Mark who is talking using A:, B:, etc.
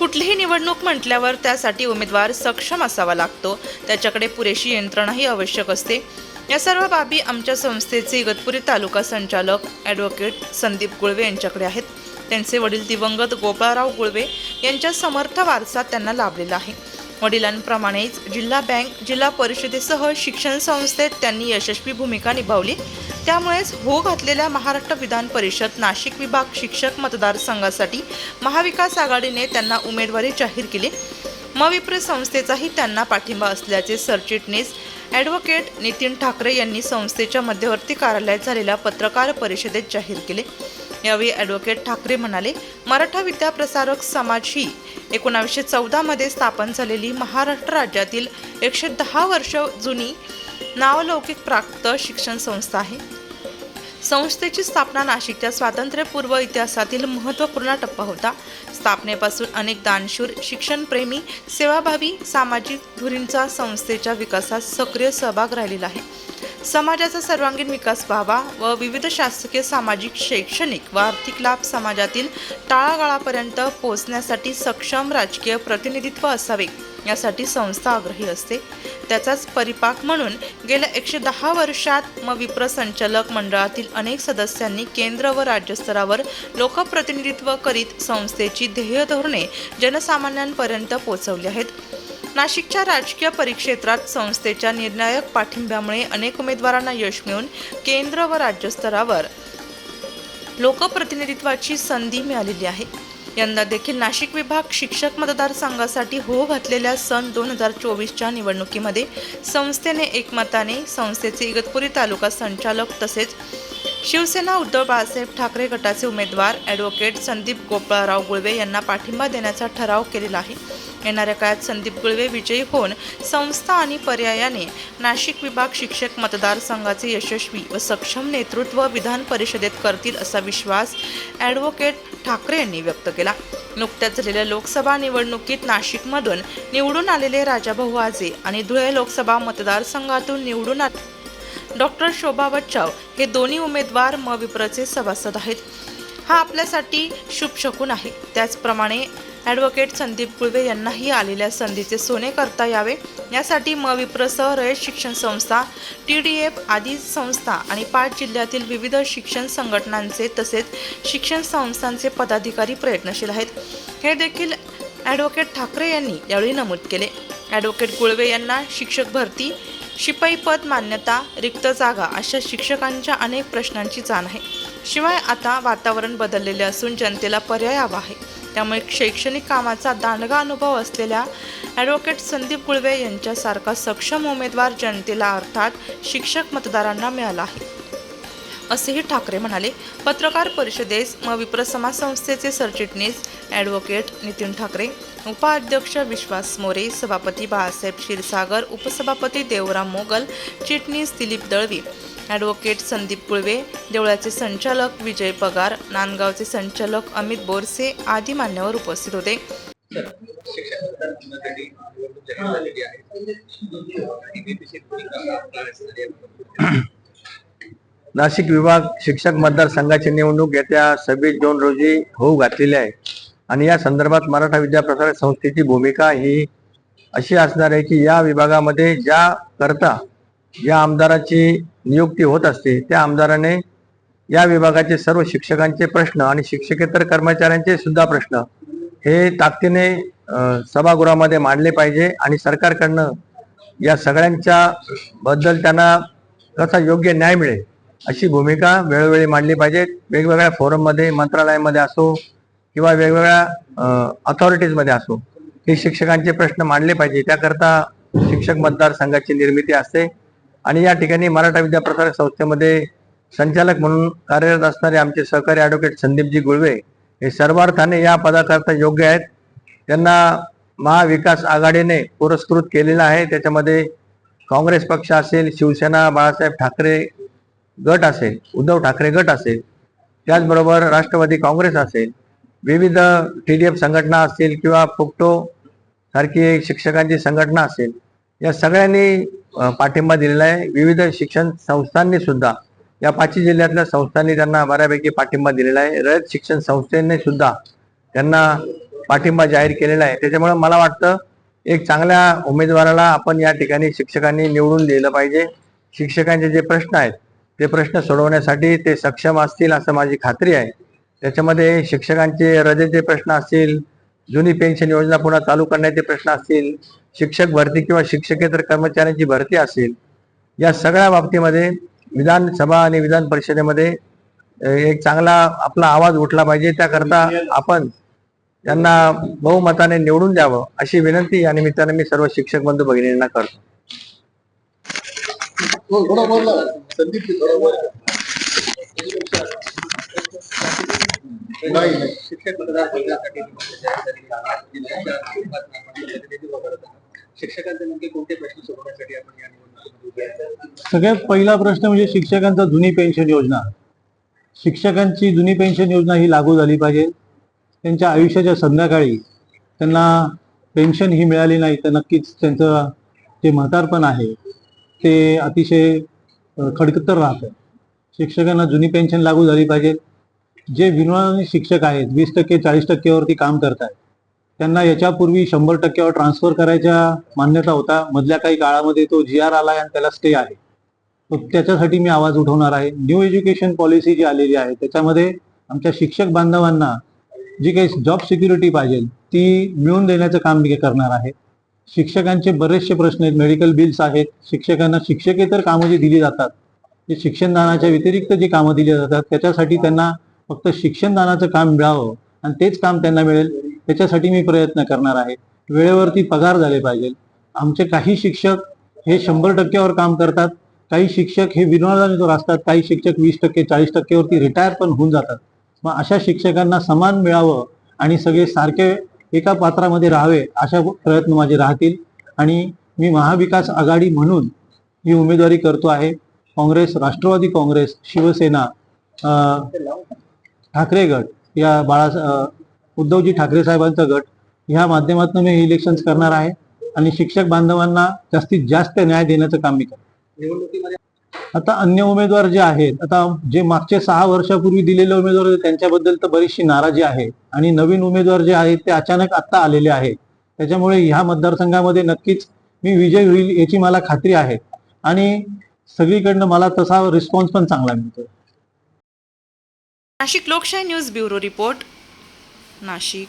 A: कुठलीही निवडणूक म्हटल्यावर त्यासाठी उमेदवार सक्षम असावा लागतो, त्याच्याकडे पुरेशी यंत्रणाही आवश्यक असते। या सर्व बाबी आमच्या संस्थेचे इगतपुरी तालुका संचालक ॲडव्होकेट संदीप गुळवे यांच्याकडे आहेत। त्यांचे वडील दिवंगत गोपाळराव गुळवे यांच्या समर्थ वारसा त्यांना लाभलेला आहे। वडिलांप्रमाणेच जिल्हा बँक, जिल्हा परिषदेसह शिक्षण संस्थेत त्यांनी यशस्वी भूमिका निभावली। त्यामुळेच हो घातलेल्या महाराष्ट्र विधान परिषद नाशिक विभाग शिक्षक मतदारसंघासाठी महाविकास आघाडीने त्यांना उमेदवारी जाहीर केली। मविप्र संस्थेचाही त्यांना पाठिंबा असल्याचे सरचिटणीस ॲडव्होकेट नितीन ठाकरे यांनी संस्थेच्या मध्यवर्ती कार्यालयात झालेल्या पत्रकार परिषदेत जाहीर केले। यावेळी ॲडव्होकेट ठाकरे म्हणाले, मराठा विद्याप्रसारक समाज ही 1914 मध्ये स्थापन झालेली महाराष्ट्र राज्यातील 110 वर्ष जुनी नावलौकिक प्राप्त शिक्षण संस्था आहे। संस्थेची स्थापना नाशिकच्या स्वातंत्र्यपूर्व इतिहासातील महत्त्वपूर्ण टप्पा होता। स्थापनेपासून अनेक दानशूर, शिक्षणप्रेमी, सेवाभावी, सामाजिक धुरींचा संस्थेच्या विकासात सक्रिय सहभाग राहिलेला आहे। समाजाचा सर्वांगीण विकास व्हावा व विविध शासकीय, सामाजिक, शैक्षणिक व आर्थिक लाभ समाजातील तळागाळापर्यंत पोहोचण्यासाठी सक्षम राजकीय प्रतिनिधित्व असावे, यासाठी संस्था आग्रही असते। त्याचाच परिपाक म्हणून गेल्या 110 वर्षात मविप्र संचालक मंडळातील अनेक सदस्यांनी केंद्र व राज्यस्तरावर लोकप्रतिनिधित्व करीत संस्थेची ध्येय धोरणे जनसामान्यांपर्यंत पोहोचवली आहेत। नाशिकच्या राजकीय परिक्षेत्रात संस्थेच्या निर्णायक पाठिंब्यामुळे अनेक उमेदवारांना यश मिळून केंद्र व राज्यस्तरावर लोकप्रतिनिधित्वाची संधी मिळालेली आहे। यंदा देखील नाशिक विभाग शिक्षक मतदारसंघासाठी हो घातलेल्या सन 2024च्या निवडणुकीमध्ये संस्थेने एकमताने संस्थेचे इगतपुरी तालुका संचालक तसेच शिवसेना उद्धव बाळासाहेब ठाकरे गटाचे उमेदवार ॲडव्होकेट संदीप गोपाळराव गुळवे यांना पाठिंबा देण्याचा ठराव केलेला आहे। येणाऱ्या काळात संदीप गुळवे विजयी होऊन संस्था आणि पर्यायाने नाशिक विभाग शिक्षक मतदारसंघाचे यशस्वी व सक्षम नेतृत्व विधान परिषदेत करतील असा विश्वास ॲडव्होकेट ठाकरे यांनी व्यक्त केला। नुकत्याच झालेल्या लोकसभा निवडणुकीत नाशिकमधून निवडून आलेले राजाभाऊ आजे आणि धुळे लोकसभा मतदारसंघातून निवडून डॉक्टर शोभा बच्चाव हे दोन्ही उमेदवार मविप्रचे सभासद आहेत। हा आपल्यासाठी शुभ शकून आहे। त्याचप्रमाणे ॲडव्होकेट संदीप गुळवे यांनाही आलेल्या संधीचे सोने करता यावे, यासाठी मविप्रसह रयत शिक्षण संस्था, TDF आदी संस्था आणि 5 जिल्ह्यातील विविध शिक्षण संघटनांचे तसेच शिक्षण संस्थांचे पदाधिकारी प्रयत्नशील आहेत, हे देखील ॲडव्होकेट ठाकरे यांनी यावेळी नमूद केले। ॲडव्होकेट गुळवे यांना शिक्षक भरती, शिपाई पद मान्यता, रिक्त जागा अशा शिक्षकांच्या अनेक प्रश्नांची जाण आहे। शिवाय आता वातावरण बदललेले असून जनतेला पर्याय हवा आहे। त्यामुळे शैक्षणिक कामाचा दांडगा अनुभव असलेल्या ॲडव्होकेट संदीप गुळवे यांच्यासारखा सक्षम उमेदवार जनतेला अर्थात शिक्षक मतदारांना मिळाला आहे, असेही ठाकरे म्हणाले। पत्रकार परिषदेस मविप्र समाज संस्थेचे सरचिटणीस ॲडव्होकेट नितीन ठाकरे, उपाध्यक्ष विश्वास मोरे, सभापती बाळासाहेब क्षीरसागर, उपसभापती देवराम मोगल, चिटणीस दिलीप दळवी, ॲडव्होकेट संदीप गुळवे, देवळाचे संचालक विजय पगार, नांदगावचे संचालक अमित बोरसे आदी मान्यवर उपस्थित होते।
B: नाशिक विभाग शिक्षक मतदारसंघाची निवडणूक येत्या 26 जून रोजी होऊ घातलेली आहे आणि या संदर्भात मराठा विद्याप्रसारक संस्थेची भूमिका ही अशी असणार आहे की या विभागामध्ये ज्या आमदाराची नियुक्ती होत असते त्या आमदाराने या विभागाचे सर्व शिक्षकांचे प्रश्न आणि शिक्षकेतर कर्मचाऱ्यांचे सुद्धा प्रश्न हे ताकदीने सभागृहामध्ये मांडले पाहिजे आणि सरकारकडनं या सगळ्यांच्या बद्दल त्यांना कसा योग्य न्याय मिळेल अशी भूमिका वेळोवेळी मांडली पाहिजे। वेगवेगळ्या फोरममध्ये, मंत्रालयामध्ये असो किंवा वेगवेगळ्या अथॉरिटीजमध्ये असो हे शिक्षकांचे प्रश्न मांडले पाहिजे। त्याकरता शिक्षक मतदारसंघाची निर्मिती असते आणि या ठिकाणी मराठा विद्याप्रसारक संस्थेमध्ये संचालक म्हणून कार्यरत असणारे आमचे सहकारी ॲडव्होकेट संदीपजी गुळवे हे सर्वार्थाने या पदाकरता योग्य आहेत। त्यांना महाविकास आघाडीने पुरस्कृत केलेला आहे। त्याच्यामध्ये काँग्रेस पक्ष असेल, शिवसेना, बाळासाहेब ठाकरे गट असेल, उद्धव ठाकरे गट असेल, त्याचबरोबर राष्ट्रवादी काँग्रेस असेल, विविध TDF संघटना असतील किंवा फुकटो सारखी शिक्षकांची संघटना असेल, या सगळ्यांनी पाठिंबा दिलेला आहे। विविध शिक्षण संस्थांनी सुद्धा या 5 जिल्ह्यातल्या संस्थांनी त्यांना बऱ्यापैकी पाठिंबा दिलेला आहे। रयत शिक्षण संस्थेने सुद्धा त्यांना पाठिंबा जाहीर केलेला आहे. त्याच्यामुळे मला वाटतं एक चांगल्या उमेदवाराला आपण या ठिकाणी शिक्षकांनी निवडून दिलं पाहिजे. शिक्षकांचे जे प्रश्न आहेत ते प्रश्न सोडवण्यासाठी ते सक्षम असतील असं माझी खात्री आहे. त्याच्यामध्ये शिक्षकांचे रजेचे प्रश्न असतील, जुनी पेन्शन योजना पुन्हा चालू करण्याचे प्रश्न असतील, शिक्षक भरती किंवा शिक्षकेतर कर्मचाऱ्यांची भरती असेल, या सगळ्या बाबतीमध्ये विधानसभा आणि विधान परिषदेमध्ये एक चांगला आपला आवाज उठला पाहिजे. त्याकरता आपण त्यांना बहुमताने निवडून द्यावं अशी विनंती या निमित्ताने मी सर्व शिक्षक बंधू भगिनींना करतो.
C: शिक्षकांचे नेमके कोणते प्रश्न सोडवण्यासाठी आपण या निवडणुकीमध्ये
D: सगळ्यात पहिला प्रश्न म्हणजे शिक्षकांचा जुनी पेन्शन योजना. शिक्षकांची जुनी पेन्शन योजना ही लागू झाली पाहिजे. त्यांच्या आयुष्याच्या संध्याकाळी त्यांना पेन्शन ही मिळाली नाही तर नक्कीच त्यांचं जे म्हातारपण आहे ते अतिशय खडतर राहतं. शिक्षकांना जुनी पेन्शन लागू झाली पाहिजे. जे विनोदी शिक्षक आहेत 20% 40%वरती काम करतात त्यांना याच्यापूर्वी 100%वर ट्रान्सफर करायच्या मान्यता होता. मधल्या काही काळामध्ये तो GR आला आणि त्याला स्टे आहे. त्याच्यासाठी मी आवाज उठवणार आहे. न्यू एज्युकेशन पॉलिसी जी आलेली आहे त्याच्यामध्ये आमच्या शिक्षक बांधवांना जी काही जॉब सिक्युरिटी पाहिजे ती मिळवून देण्याचं काम मी करणार आहे. शिक्षकांचे बरेचसे प्रश्न आहेत. मेडिकल बिल्स आहेत. शिक्षकांना शिक्षकेतर कामं जी दिली जातात, जे शिक्षणदानाच्या व्यतिरिक्त जी कामं दिली जातात त्याच्यासाठी त्यांना फक्त शिक्षणदानाचं काम मिळावं आणि तेच काम त्यांना मिळेल त्याच्यासाठी मी प्रयत्न करणार आहे. वेळेवरती पगार झाले पाहिजे. आमचे काही शिक्षक हे 100%वर काम करतात, काही शिक्षक हे विनोदाने असतात, काही शिक्षक 20% 40%वरती रिटायर पण होऊन जातात. मग अशा शिक्षकांना समान मिळावं आणि सगळे सारखे एका पात्रामध्ये राहावे अशा प्रयत्न माझे राहतील. आणि मी महाविकास आघाडी म्हणून ही उमेदवारी करतो आहे. काँग्रेस, राष्ट्रवादी काँग्रेस, शिवसेना, ठाकरे गट या उद्धवजी ठाकरे साहेबांचा गट ह्या माध्यमातून मी इलेक्शन्स करणार आहे आणि शिक्षक बांधवांना जास्तीत जास्त न्याय देण्याचं काम मी करतो.
C: निवडणुकीमध्ये
D: आता अन्य उमेदवार जे आहेत, आता जे मागचे 6 वर्षापूर्वी दिलेले उमेदवार होते त्यांच्याबद्दल तर बरीचशी नाराजी आहे आणि नवीन उमेदवार जे आहेत ते अचानक आत्ता आलेले आहेत. त्याच्यामुळे ह्या मतदारसंघामध्ये नक्कीच मी विजय होईल याची मला खात्री आहे आणि सगळीकडनं मला तसा रिस्पॉन्स पण चांगला मिळतो.
A: नाशिक लोकशाही न्यूज ब्युरो रिपोर्ट, नाशिक.